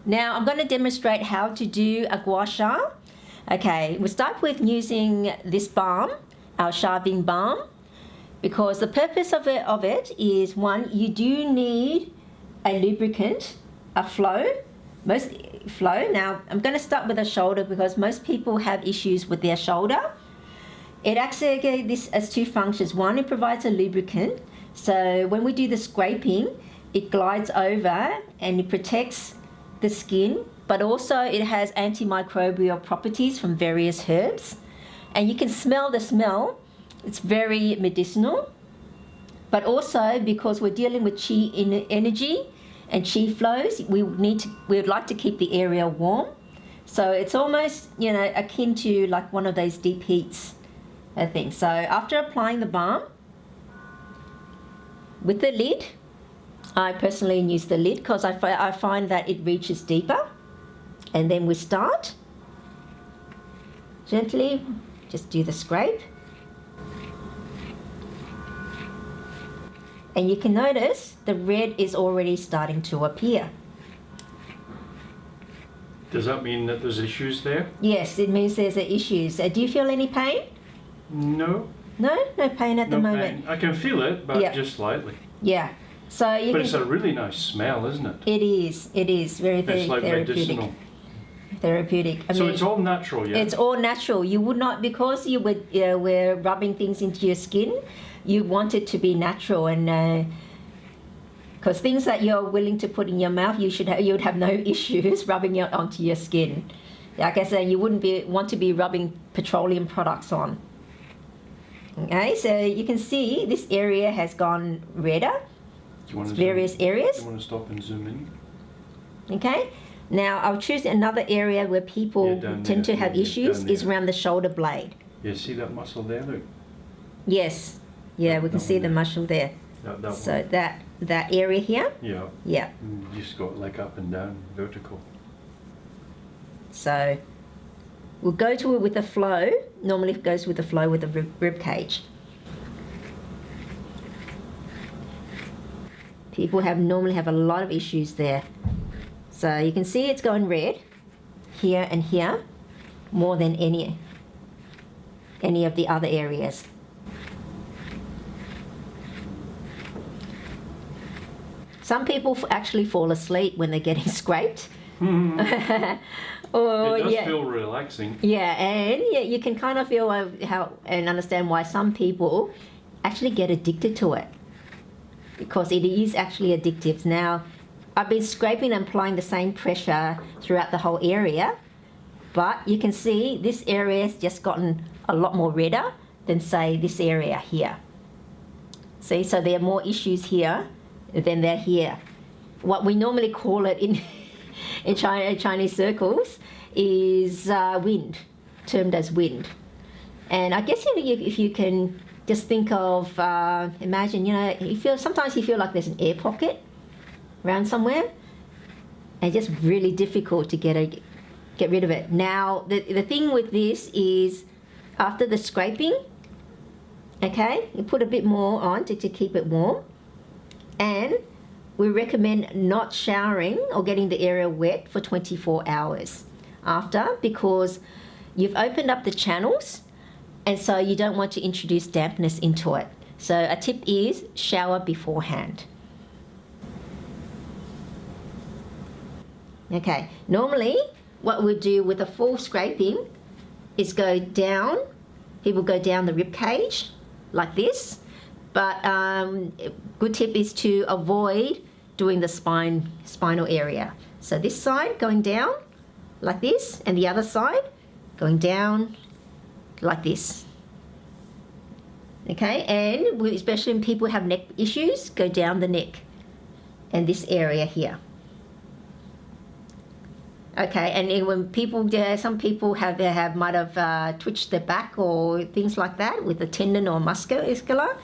Now I'm going to demonstrate how to do a Gua Sha. Okay, we'll start with using this balm, our Sha Ving balm, because the purpose of it is, one, you do need a lubricant, a flow, most flow. Now I'm going to start with the shoulder because most people have issues with their shoulder. It actually, this has two functions. One, it provides a lubricant, so when we do the scraping, it glides over and it protects the skin, but also it has antimicrobial properties from various herbs, and you can smell the smell. It's very medicinal, but also because we're dealing with chi energy and chi flows, we would like to keep the area warm. So it's almost, you know, akin to like one of those deep heats, I think. So after applying the balm with the lid, I personally use the lid because I find that it reaches deeper. And then we start gently, just do the scrape. And you can notice the red is already starting to appear. Does that mean that there's issues there? Yes, it means there's issues. Do you feel any pain? No. No pain at the moment. Pain. I can feel it, but just slightly. Yeah. So but it's a really nice smell, isn't it? It is. It is very, very it's like therapeutic. Medicinal. Therapeutic. So it's all natural, yeah? It's all natural. You would not, because you would were rubbing things into your skin, you want it to be natural, and because things that you're willing to put in your mouth, you would have no issues rubbing it onto your skin. Like I said, you wouldn't want to be rubbing petroleum products on. Okay, so you can see this area has gone redder. Various areas. Do you want to stop and zoom in? Okay. Now I'll choose another area where people tend to have issues is around the shoulder blade. Yeah, see that muscle there, look? Yes. Yeah, we can see the muscle there. That so one. that area here? Yeah. Yeah. You just got like up and down, vertical. So we'll go to it with a flow. Normally it goes with the flow with the rib cage. People normally have a lot of issues there. So you can see it's going red here and here more than any of the other areas. Some people actually fall asleep when they're getting scraped. It does feel relaxing. Yeah, and you can kind of feel how and understand why some people actually get addicted to it, because it is actually addictive. Now, I've been scraping and applying the same pressure throughout the whole area, but you can see this area has just gotten a lot more redder than, say, this area here. See, so there are more issues here than they're here. What we normally call it in Chinese circles is wind, termed as wind. And I guess if you can just think of, imagine, sometimes you feel like there's an air pocket around somewhere, and it's just really difficult to get rid of it. Now, the thing with this is, after the scraping, okay, you put a bit more on to keep it warm, and we recommend not showering or getting the area wet for 24 hours after, because you've opened up the channels, and so you don't want to introduce dampness into it. So a tip is shower beforehand. Okay, normally what we do with a full scraping is go down, people go down the rib cage like this, but good tip is to avoid doing the spinal area. So this side going down like this, and the other side going down like this. Okay, and especially when people have neck issues, go down the neck and this area here. Okay, and when people, some people might have twitched their back or things like that with a tendon or muscular,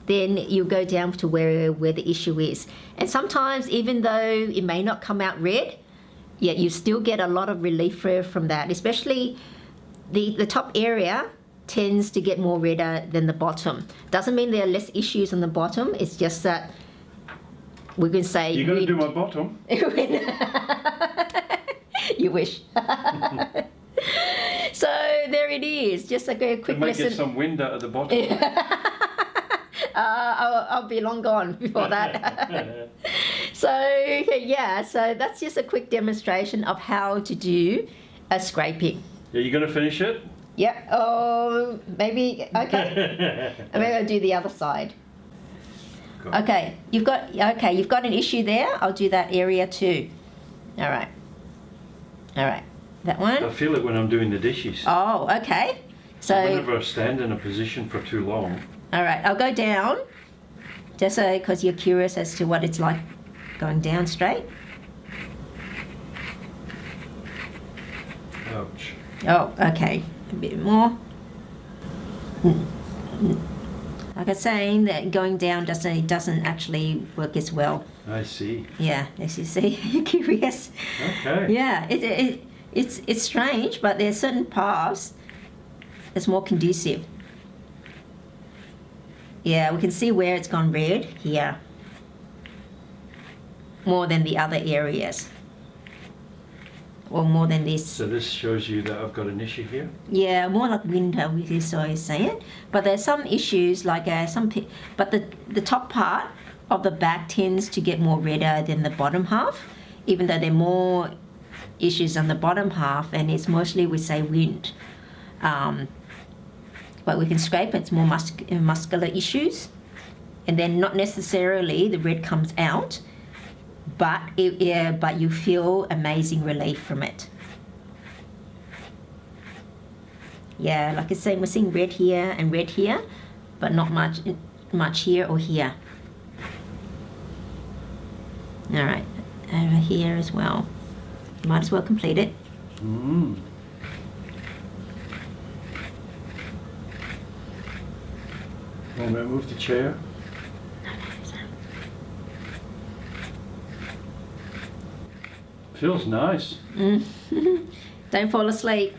then you go down to where the issue is. And sometimes, even though it may not come out red, yet you still get a lot of relief from that, especially the top area tends to get more redder than the bottom. Doesn't mean there are less issues on the bottom, it's just that we can say... You're going to do my bottom? wish. So there it is. Just a quick It might lesson. get some wind out of the bottle. I'll be long gone before that. So yeah, so that's just a quick demonstration of how to do a scraping. Are you going to finish it? Yep. Oh, maybe. Okay. Maybe I'll do the other side. Go. Okay. You've got an issue there. I'll do that area too. All right. All right. That one. I feel it when I'm doing the dishes. Oh, okay. So. Whenever I stand in a position for too long. All right. I'll go down. Just so, because you're curious as to what it's like going down straight. Ouch. Oh, okay. A bit more. Like I was saying, that going down doesn't actually work as well. I see. Yeah, as you see, you're curious. Okay. Yeah, it's strange, but there's certain paths that's more conducive. Yeah, we can see where it's gone red here, more than the other areas. Or more than this. So this shows you that I've got an issue here? Yeah, more like winter, we just always say it. But there's some issues like but the top part of the back tends to get more redder than the bottom half, even though there are more issues on the bottom half, and it's mostly, we say, wind. But we can scrape, it's more muscular issues, and then not necessarily the red comes out, but but you feel amazing relief from it. Yeah, like I say, we're seeing red here and red here, but not much here or here. All right, over here as well. Might as well complete it. Mm. Want me to move the chair? Feels nice. Don't fall asleep.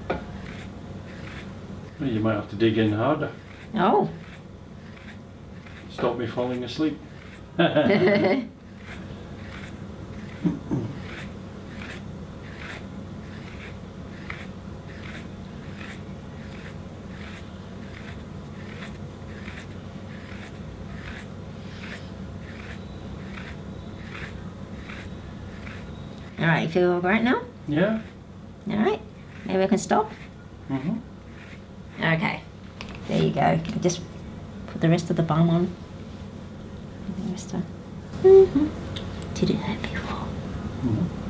Well, you might have to dig in harder. Oh. Stop me falling asleep. All right, you feel all right now? Yeah. All right, maybe I can stop. Mm-hmm. Okay, there you go. Just put the rest of the balm on. The rest of... Did it hurt before? Mm-hmm.